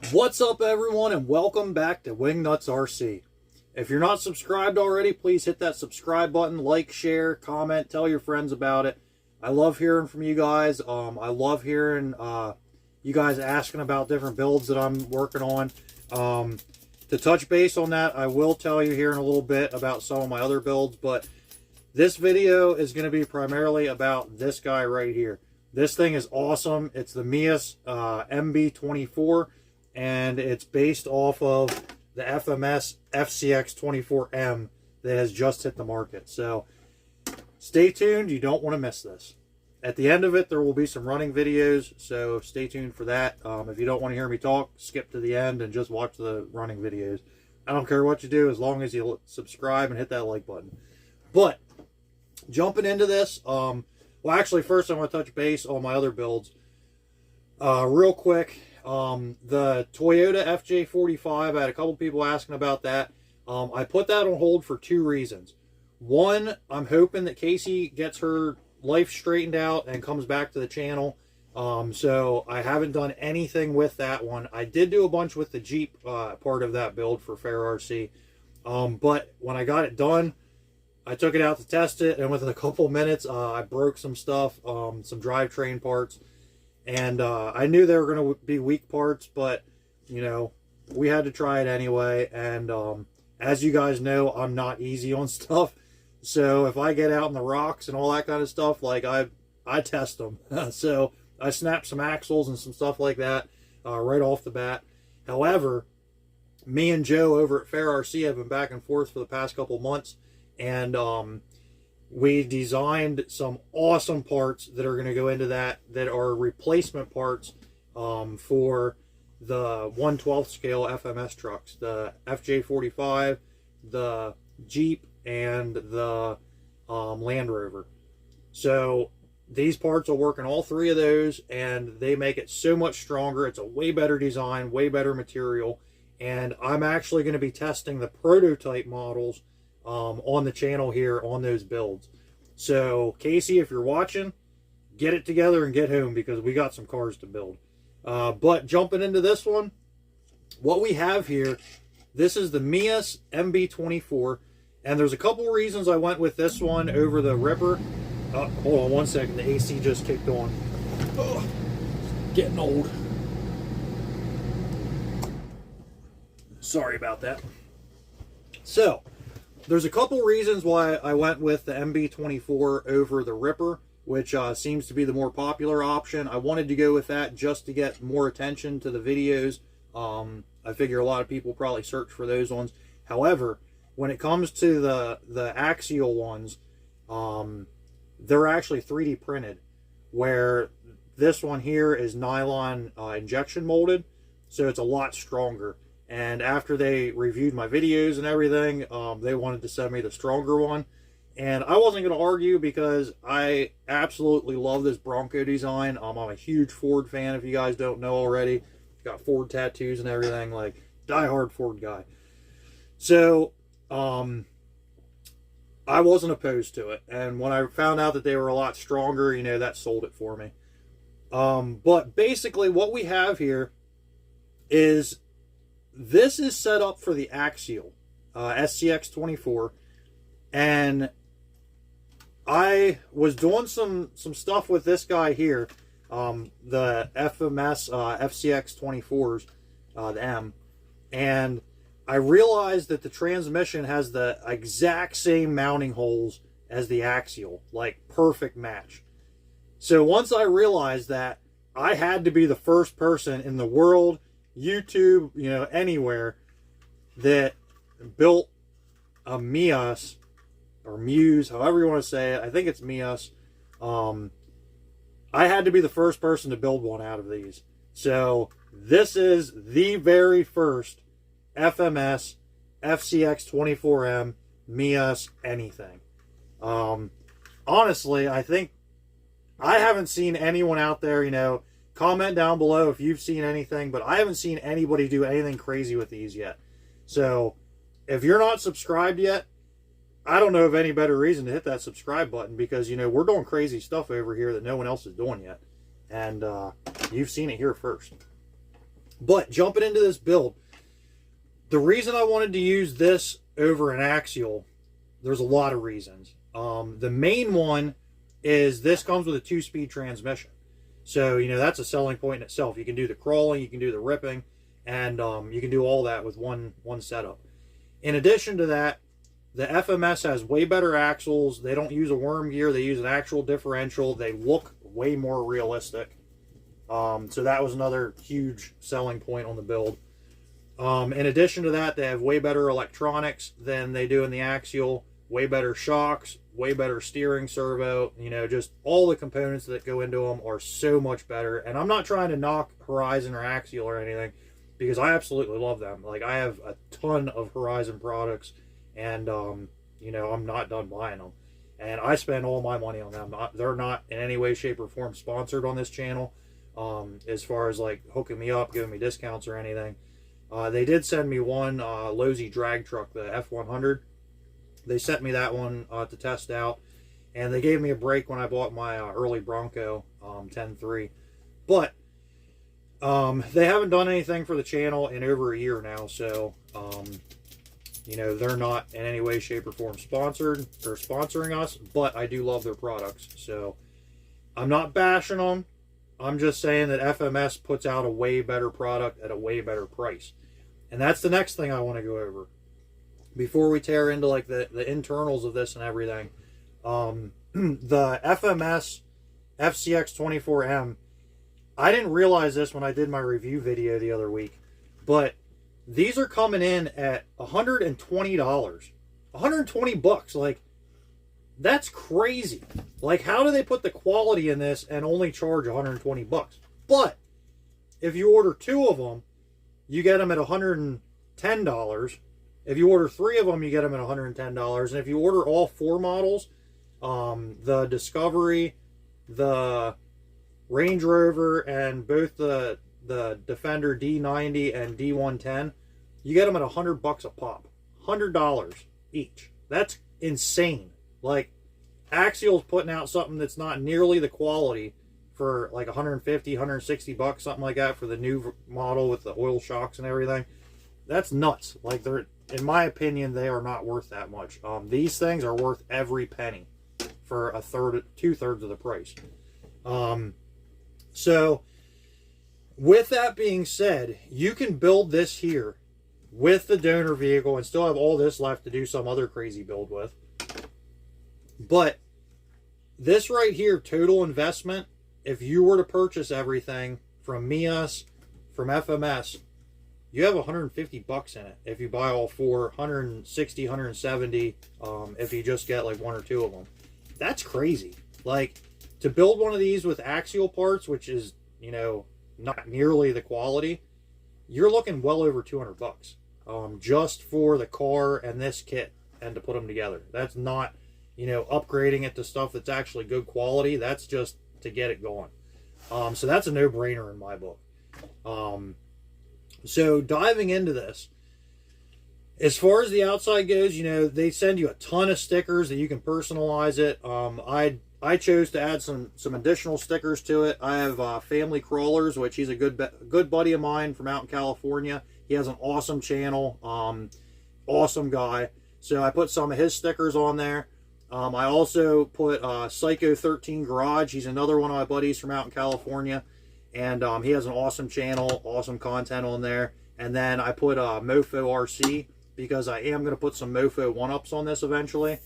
What's up, everyone, and welcome back to Wingnuts RC. If you're not subscribed already, please hit that subscribe button, like, share, comment, tell your friends about it. I love hearing from you guys. I love hearing you guys asking about different builds that I'm working on. To touch base on that, I will tell you here in a little bit about some of my other builds, but this video is going to be primarily about this guy right here. This thing is awesome. It's the Meus MB24, and it's based off of the FMS FCX24M that has just hit the market. So stay tuned. You don't want to miss this. At the end of it, there will be some running videos, so stay tuned for that. If you don't want to hear me talk, skip to the end and just watch the running videos. I don't care what you do as long as you subscribe and hit that like button. But jumping into this, well, actually, first I want to touch base on my other builds real quick. The Toyota FJ45, I had a couple people asking about that. I put that on hold for two reasons. One, I'm hoping that Casey gets her life straightened out and comes back to the channel. So I haven't done anything with that one. I did do a bunch with the Jeep part of that build for Fair RC. But when I got it done, I took it out to test it, and within a couple minutes, I broke some stuff, some drivetrain parts. And I knew they were going to be weak parts, but, you know, we had to try it anyway. And as you guys know, I'm not easy on stuff. So if I get out in the rocks and all that kind of stuff, like I test them. So I snapped some axles and some stuff like that right off the bat. However, me and Joe over at Fair RC have been back and forth for the past couple months, and we designed some awesome parts that are going to go into that are replacement parts for the 1/12 scale FMS trucks, the FJ45, the Jeep, and the Land Rover. So these parts will work in all three of those, and they make it so much stronger. It's a way better design, way better material, and I'm actually going to be testing the prototype models on the channel here on those builds. So Casey, if you're watching, get it together and get home, because we got some cars to build. But jumping into this one, what we have here, this is the Meus MB24, and there's a couple reasons I went with this one over the Ripper. Hold on one second, the AC just kicked on. Ugh, getting old. Sorry about that. So there's a couple reasons why I went with the MB24 over the Ripper, which seems to be the more popular option. I wanted to go with that just to get more attention to the videos. I figure a lot of people probably search for those ones. However, when it comes to the axial ones, they're actually 3D printed, where this one here is nylon injection molded, so it's a lot stronger. And after they reviewed my videos and everything, they wanted to send me the stronger one. And I wasn't going to argue, because I absolutely love this Bronco design. I'm a huge Ford fan, if you guys don't know already. Got Ford tattoos and everything, like diehard Ford guy. So I wasn't opposed to it. And when I found out that they were a lot stronger, you know, that sold it for me. But basically what we have here is, this is set up for the axial SCX24, and I was doing some stuff with this guy here, the FMS FCX24s, the M, and I realized that the transmission has the exact same mounting holes as the axial, like perfect match. So once I realized that, I had to be the first person in the world, YouTube, you know, anywhere, that built a Meus, or Meus, however you want to say it. I think it's Meus. I had to be the first person to build one out of these. So this is the very first FMS FCX24M Meus anything. Honestly, I think I haven't seen anyone out there, you know, comment down below if you've seen anything, but I haven't seen anybody do anything crazy with these yet. So if you're not subscribed yet, I don't know of any better reason to hit that subscribe button, because, you know, we're doing crazy stuff over here that no one else is doing yet. And you've seen it here first. But jumping into this build, the reason I wanted to use this over an axial, there's a lot of reasons. The main one is this comes with a 2-speed transmission. So, you know, that's a selling point in itself. You can do the crawling, you can do the ripping, and you can do all that with one setup. In addition to that, the FMS has way better axles. They don't use a worm gear. They use an actual differential. They look way more realistic. So that was another huge selling point on the build. In addition to that, they have way better electronics than they do in the axial. Way better shocks, way better steering servo. You know, just all the components that go into them are so much better. And I'm not trying to knock Horizon or axial or anything, because I absolutely love them. Like, I have a ton of Horizon products, and you know, I'm not done buying them. And I spend all my money on them. They're not in any way, shape, or form sponsored on this channel, as far as like hooking me up, giving me discounts or anything. They did send me one Losi drag truck, the F100. They sent me that one to test out, and they gave me a break when I bought my early Bronco 10.3. But they haven't done anything for the channel in over a year now, so you know, they're not in any way, shape, or form sponsored or sponsoring us, but I do love their products. So I'm not bashing them. I'm just saying that FMS puts out a way better product at a way better price. And that's the next thing I want to go over. Before we tear into like the internals of this and everything, the FMS FCX24M, I didn't realize this when I did my review video the other week, but these are coming in at $120. 120 bucks. Like, that's crazy. Like, how do they put the quality in this and only charge 120 bucks? But if you order 2 of them, you get them at $110. If you order 3 of them, you get them at $110. And if you order all 4 models, the Discovery, the Range Rover, and both the Defender D90 and D110, you get them at $100 a pop. $100 each. That's insane. Like, Axial's putting out something that's not nearly the quality for like 150, 160 bucks, something like that, for the new model with the oil shocks and everything. That's nuts. Like, they're, in my opinion, they are not worth that much. These things are worth every penny for a third, 2/3 of the price. So with that being said, you can build this here with the donor vehicle and still have all this left to do some other crazy build with. But this right here, total investment, if you were to purchase everything from Meus, from FMS, you have 150 bucks in it. If you buy all 4, 160, 170, if you just get like 1 or 2 of them. That's crazy. Like, to build one of these with axial parts, which is, you know, not nearly the quality, you're looking well over 200 bucks just for the car and this kit and to put them together. That's not, you know, upgrading it to stuff that's actually good quality. That's just to get it going. So that's a no-brainer in my book. So diving into this, as far as the outside goes, you know, they send you a ton of stickers that you can personalize it. I chose to add some additional stickers to it. I have Family Crawlers, which he's a good buddy of mine from out in California. He has an awesome channel, awesome guy. So I put some of his stickers on there. I also put Psycho 13 Garage. He's another one of my buddies from out in California, and he has an awesome channel, awesome content on there. And then I put Mofo RC, because I am going to put some Mofo 1-ups on this eventually.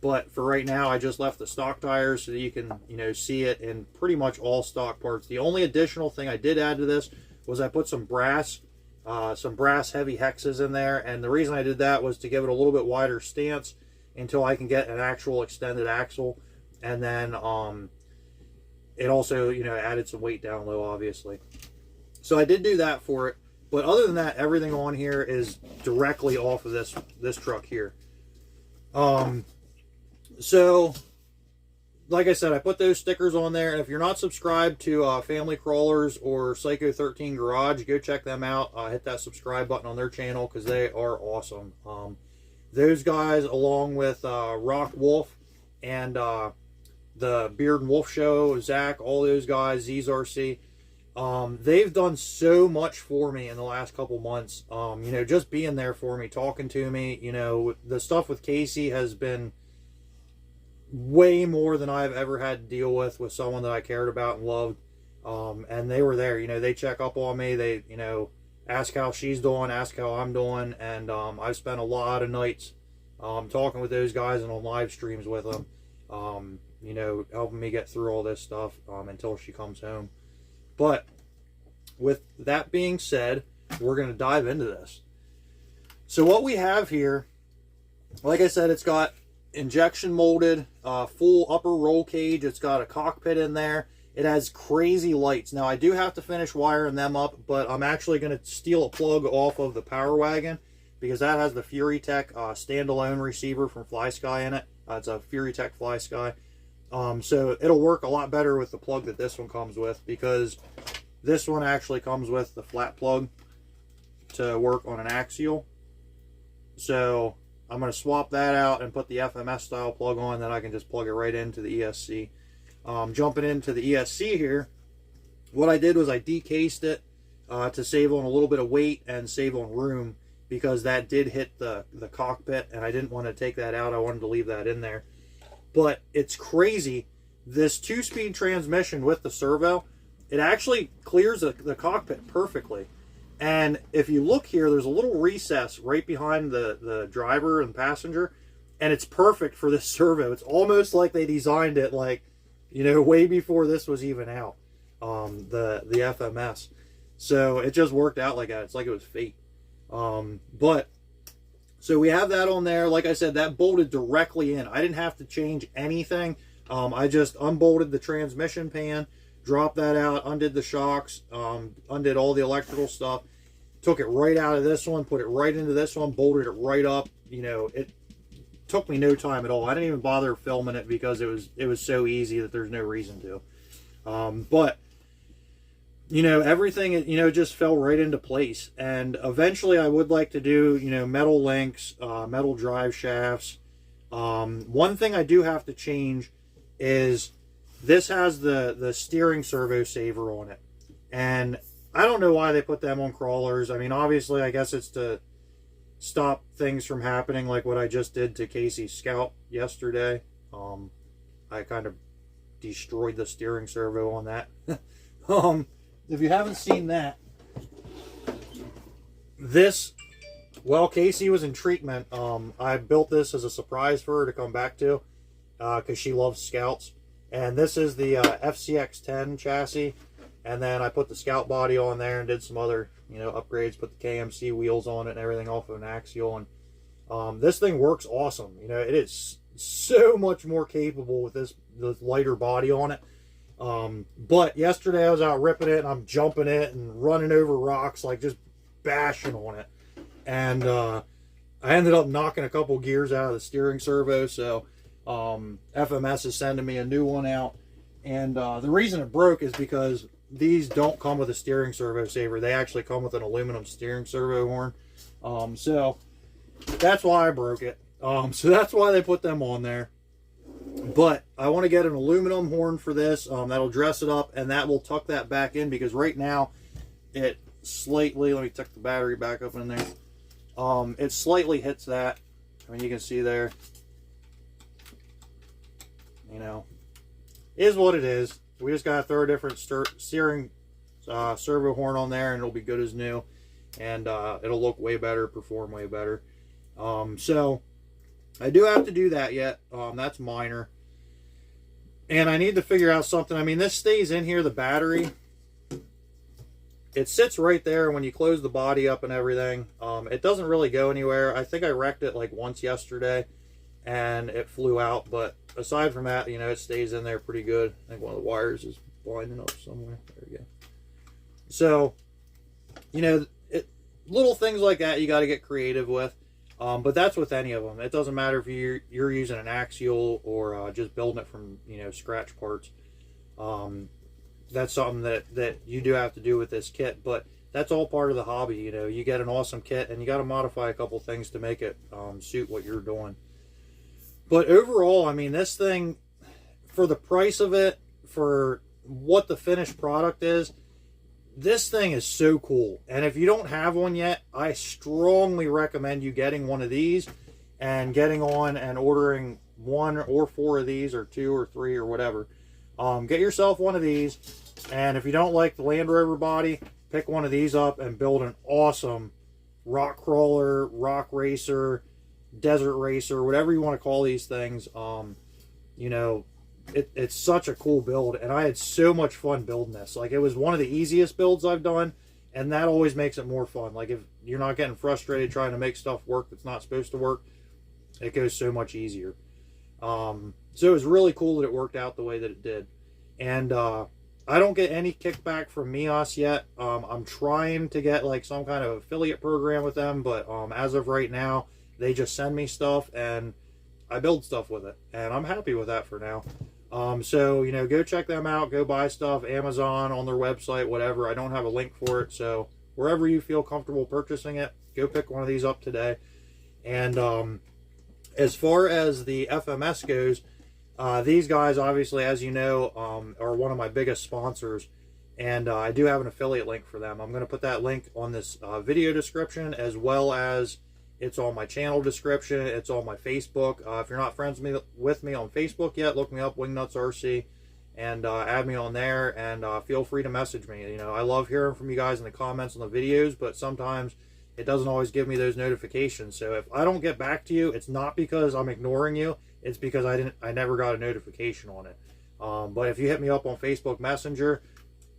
But for right now, I just left the stock tires so that you can, you know, see it in pretty much all stock parts. The only additional thing I did add to this was I put some brass heavy hexes in there. And the reason I did that was to give it a little bit wider stance until I can get an actual extended axle. And then it also, you know, added some weight down low, obviously. So I did do that for it. But other than that, everything on here is directly off of this truck here. So, like I said, I put those stickers on there. And if you're not subscribed to Family Crawlers or Psycho 13 Garage, go check them out. Hit that subscribe button on their channel, because they are awesome. Those guys, along with Rock Wolf and the Beard and Wolf Show, Zach, all those guys, ZRC, They've done so much for me in the last couple months. You know, just being there for me, talking to me, you know, the stuff with Casey has been way more than I've ever had to deal with someone that I cared about and loved. And they were there, you know, they check up on me. They, you know, ask how she's doing, ask how I'm doing. And, I've spent a lot of nights, talking with those guys and on live streams with them, you know, helping me get through all this stuff, until she comes home. But with that being said, we're going to dive into this. So what we have here, like I said, it's got injection molded, full upper roll cage. It's got a cockpit in there. It has crazy lights. Now I do have to finish wiring them up, but I'm actually going to steal a plug off of the Power Wagon because that has the FuryTech standalone receiver from FlySky in it. It's a FuryTech FlySky. So it'll work a lot better with the plug that this one comes with, because this one actually comes with the flat plug to work on an axial. So I'm going to swap that out and put the FMS style plug on, then I can just plug it right into the ESC. Jumping into the ESC here, what I did was I decased it to save on a little bit of weight and save on room, because that did hit the cockpit and I didn't want to take that out. I wanted to leave that in there. But it's crazy. This 2-speed transmission with the servo, it actually clears the cockpit perfectly. And if you look here, there's a little recess right behind the driver and passenger, and it's perfect for this servo. It's almost like they designed it, like, you know, way before this was even out, the FMS. So it just worked out like that. It's like it was fate. But so we have that on there. Like I said, that bolted directly in. I didn't have to change anything. I just unbolted the transmission pan, dropped that out, undid the shocks, undid all the electrical stuff, took it right out of this one, put it right into this one, bolted it right up. You know, it took me no time at all. I didn't even bother filming it because it was so easy that there's no reason to. But you know, everything, you know, just fell right into place. And eventually I would like to do, you know, metal links, metal drive shafts. One thing I do have to change is this has the steering servo saver on it. And I don't know why they put them on crawlers. I mean, obviously, I guess it's to stop things from happening like what I just did to Casey's Scout yesterday. I kind of destroyed the steering servo on that. If you haven't seen that, this, well, Casey was in treatment. I built this as a surprise for her to come back to, because she loves Scouts. And this is the FCX10 chassis. And then I put the Scout body on there and did some other, you know, upgrades, put the KMC wheels on it and everything off of an axial. And this thing works awesome. You know, it is so much more capable with this lighter body on it. But yesterday I was out ripping it and I'm jumping it and running over rocks, like just bashing on it. And I ended up knocking a couple gears out of the steering servo. So FMS is sending me a new one out. And the reason it broke is because these don't come with a steering servo saver. They actually come with an aluminum steering servo horn. So that's why I broke it. So that's why they put them on there. But I want to get an aluminum horn for this. That'll dress it up, and that will tuck that back in, because right now it slightly, let me tuck the battery back up in there. It slightly hits that. I mean, you can see there, you know, is what it is. We just got to throw a different steering servo horn on there, and it'll be good as new. And it'll look way better, perform way better. So I do have to do that yet. That's minor. And I need to figure out something. I mean, this stays in here, the battery. It sits right there when you close the body up and everything. It doesn't really go anywhere. I think I wrecked it like once yesterday and it flew out. But aside from that, you know, it stays in there pretty good. I think one of the wires is winding up somewhere. There we go. So, you know, little things like that you got to get creative with. But that's with any of them. It doesn't matter if you're using an axial or just building it from, you know, scratch parts. That's something that you do have to do with this kit. But that's all part of the hobby. You know, you get an awesome kit and you got to modify a couple things to make it suit what you're doing. But overall, I mean, this thing, for the price of it, for what the finished product is, this thing is so cool. And if you don't have one yet, I strongly recommend you getting one of these and getting on and ordering 1 or 4 of these, or 2 or 3 or whatever. Get yourself one of these, and if you don't like the Land Rover body, pick one of these up and build an awesome rock crawler, rock racer, desert racer, whatever you want to call these things. You know, it's such a cool build, and I had so much fun building this. Like, it was one of the easiest builds I've done, and that always makes it more fun. Like, if you're not getting frustrated trying to make stuff work that's not supposed to work, it goes so much easier. So it was really cool that it worked out the way that it did. And I don't get any kickback from Meus yet. I'm trying to get like some kind of affiliate program with them, but as of right now, they just send me stuff and I build stuff with it, and I'm happy with that for now. So, you know, go check them out, go buy stuff, Amazon, on their website, whatever. I don't have a link for it, so wherever you feel comfortable purchasing it, go pick one of these up today. And as far as the FMS goes, these guys, obviously, as you know, are one of my biggest sponsors, and I do have an affiliate link for them. I'm going to put that link on this video description, as well as it's on my channel description. It's on my Facebook. If you're not friends with me on Facebook yet, look me up, Wingnuts RC, and add me on there, and feel free to message me. You know, I love hearing from you guys in the comments on the videos, but sometimes it doesn't always give me those notifications. So if I don't get back to you, it's not because I'm ignoring you. It's because I never got a notification on it. But if you hit me up on Facebook Messenger,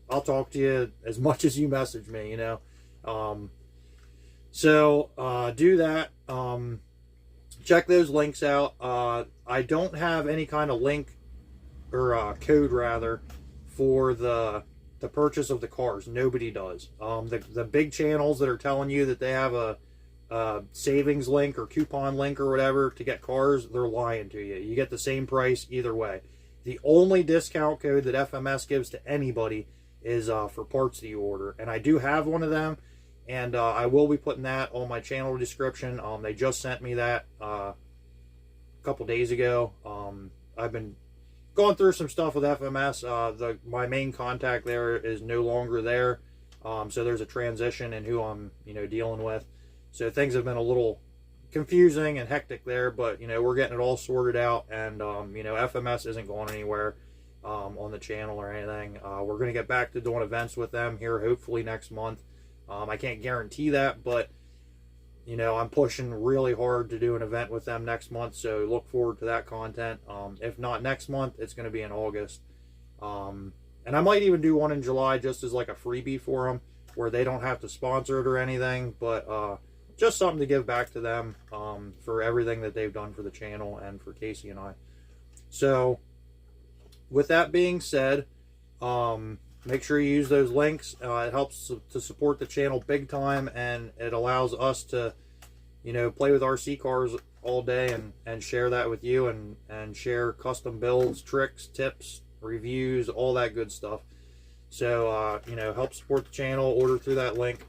I'll talk to you as much as you message me, you know. So do that. Check those links out. I don't have any kind of link or code rather for the purchase of the cars. Nobody does. The big channels that are telling you that they have a savings link or coupon link or whatever to get cars, they're lying to you. You get the same price either way. The only discount code that FMS gives to anybody is for parts that you order, and I do have one of them, and I will be putting that on my channel description. They just sent me that a couple days ago. I've been going through some stuff with FMS. My main contact there is no longer there, so there's a transition in who I'm, you know, dealing with. So things have been a little confusing and hectic there, but, you know, we're getting it all sorted out, and, you know, FMS isn't going anywhere on the channel or anything. We're going to get back to doing events with them here, hopefully next month. I can't guarantee that, but, you know, I'm pushing really hard to do an event with them next month, so look forward to that content. If not next month, it's going to be in August. And I might even do one in July just as like a freebie for them, where they don't have to sponsor it or anything, but just something to give back to them for everything that they've done for the channel and for Casey and I. So with that being said, make sure you use those links. It helps to support the channel big time, and it allows us to, you know, play with RC cars all day and share that with you, and share custom builds, tricks, tips, reviews, all that good stuff. So, you know, help support the channel, order through that link.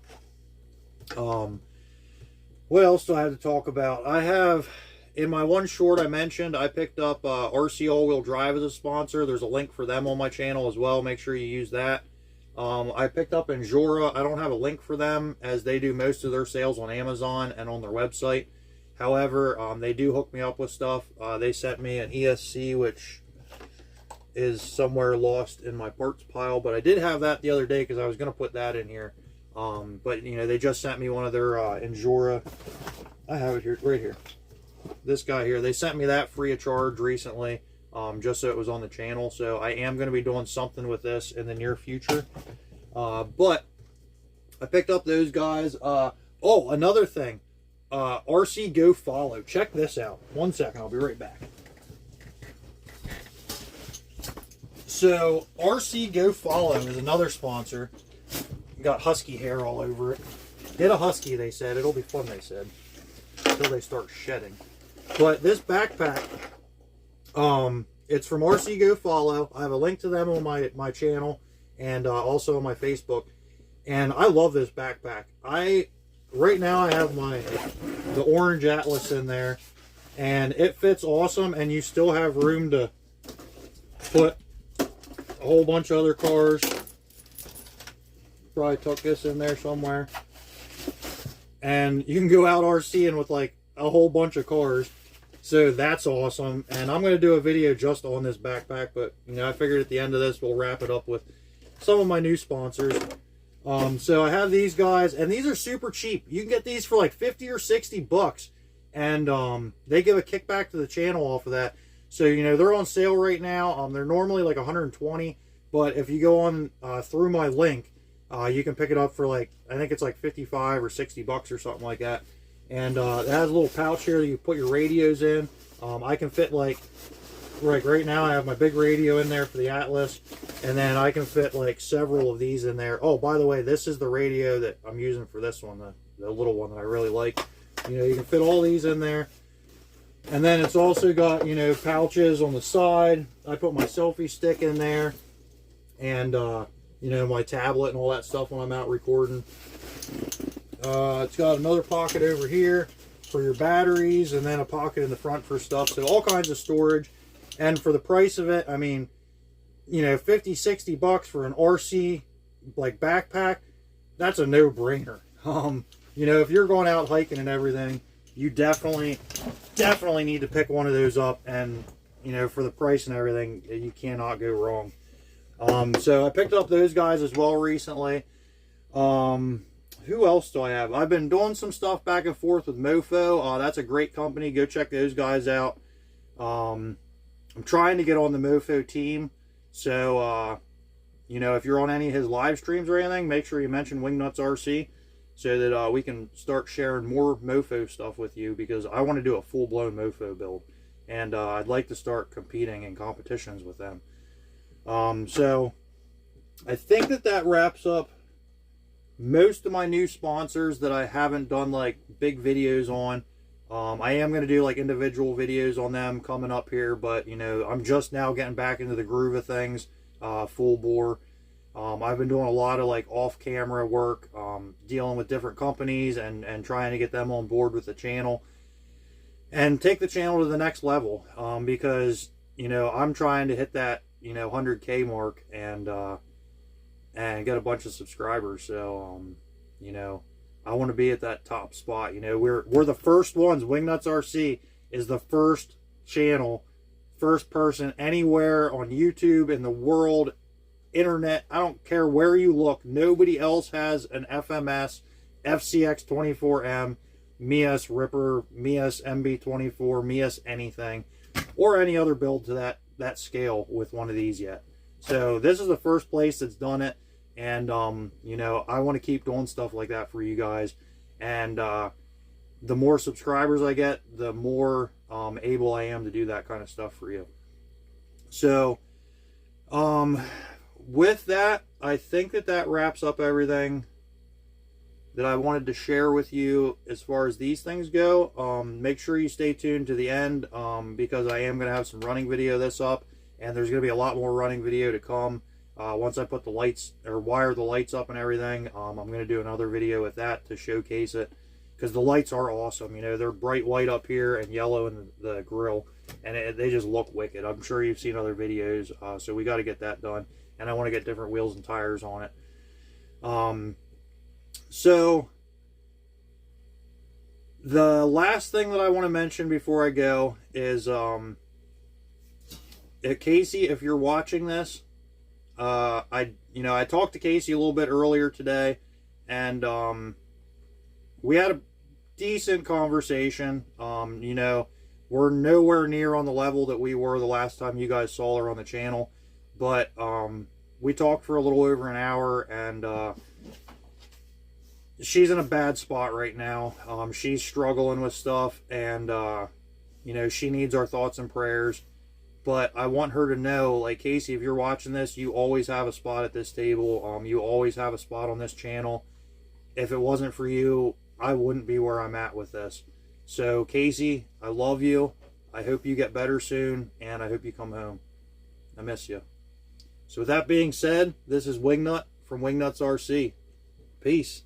What else do I have to talk about? I have, in my one short I mentioned, I picked up RC All-Wheel Drive as a sponsor. There's a link for them on my channel as well. Make sure you use that. I picked up Injora. I don't have a link for them, as they do most of their sales on Amazon and on their website. However, they do hook me up with stuff. They sent me an ESC, which is somewhere lost in my parts pile, but I did have that the other day because I was going to put that in here. But, you know, they just sent me one of their Injora. I have it here, right here. This guy here. They sent me that free of charge recently, just so it was on the channel. So I am going to be doing something with this in the near future. But I picked up those guys. Oh, another thing. RC Go Follow. Check this out. 1 second. I'll be right back. So RC Go Follow is another sponsor. Got husky hair all over it. Get a husky, they said. It'll be fun, they said, until they start shedding. But this backpack, it's from RC Go Follow. I have a link to them on my channel, and also on my Facebook. And I love this backpack. Right now I have the orange Atlas in there, and it fits awesome, and you still have room to put a whole bunch of other cars. probably tuck this in there somewhere. And you can go out RCing with like a whole bunch of cars. So that's awesome. And I'm going to do a video just on this backpack. But, you know, I figured at the end of this, we'll wrap it up with some of my new sponsors. So I have these guys, and these are super cheap. You can get these for like 50 or 60 bucks. And they give a kickback to the channel off of that. So, you know, they're on sale right now. They're normally like 120. But if you go on through my link, you can pick it up for like, I think it's like 55 or 60 bucks or something like that. And it has a little pouch here that you put your radios in. I can fit like right now I have my big radio in there for the Atlas. And then I can fit like several of these in there. Oh, by the way, this is the radio that I'm using for this one, the little one that I really like. You know, you can fit all these in there. And then it's also got, you know, pouches on the side. I put my selfie stick in there. And, you know, my tablet and all that stuff when I'm out recording. It's got another pocket over here for your batteries. And then a pocket in the front for stuff. So all kinds of storage. And for the price of it, I mean, you know, 50, 60 bucks for an RC, like, backpack. That's a no-brainer. You know, if you're going out hiking and everything, you definitely need to pick one of those up. And, you know, for the price and everything, you cannot go wrong. So I picked up those guys as well recently. Who else do I have? I've been doing some stuff back and forth with Mofo. That's a great company. Go check those guys out. I'm trying to get on the Mofo team. So, you know, if you're on any of his live streams or anything, make sure you mention Wingnuts RC. So that we can start sharing more Mofo stuff with you, because I want to do a full-blown Mofo build. And I'd like to start competing in competitions with them. So I think that wraps up most of my new sponsors that I haven't done like big videos on. I am going to do like individual videos on them coming up here. But, you know, I'm just now getting back into the groove of things full bore. I've been doing a lot of like off-camera work, dealing with different companies and trying to get them on board with the channel and take the channel to the next level, because, you know, I'm trying to hit that, you know, 100K mark and get a bunch of subscribers. So, you know, I want to be at that top spot. You know, we're the first ones. Wingnuts RC is the first channel, first person anywhere on YouTube in the world, internet, I don't care where you look, nobody else has an FMS, FCX24M, Meus Ripper, Meus MB24, Meus anything, or any other build to that scale with one of these yet. So this is the first place that's done it, and you know, I want to keep doing stuff like that for you guys. And the more subscribers I get, the more able I am to do that kind of stuff for you. So with that, I think that wraps up everything that I wanted to share with you as far as these things go. Make sure you stay tuned to the end, because I am going to have some running video this up, and there's going to be a lot more running video to come. Once I put the lights, or wire the lights up and everything, I'm going to do another video with that to showcase it, because the lights are awesome. You know, they're bright white up here and yellow in the grill, and they just look wicked. I'm sure you've seen other videos, so we got to get that done. And I want to get different wheels and tires on it. So the last thing that I want to mention before I go is, Casey, if you're watching this, I talked to Casey a little bit earlier today, and we had a decent conversation. You know, we're nowhere near on the level that we were the last time you guys saw her on the channel. But we talked for a little over an hour, and she's in a bad spot right now. She's struggling with stuff, and you know, she needs our thoughts and prayers. But I want her to know, like, Casey, if you're watching this, you always have a spot at this table. You always have a spot on this channel. If it wasn't for you, I wouldn't be where I'm at with this. So, Casey, I love you. I hope you get better soon, and I hope you come home. I miss you. So with that being said, this is Wingnut from Wingnuts RC. Peace.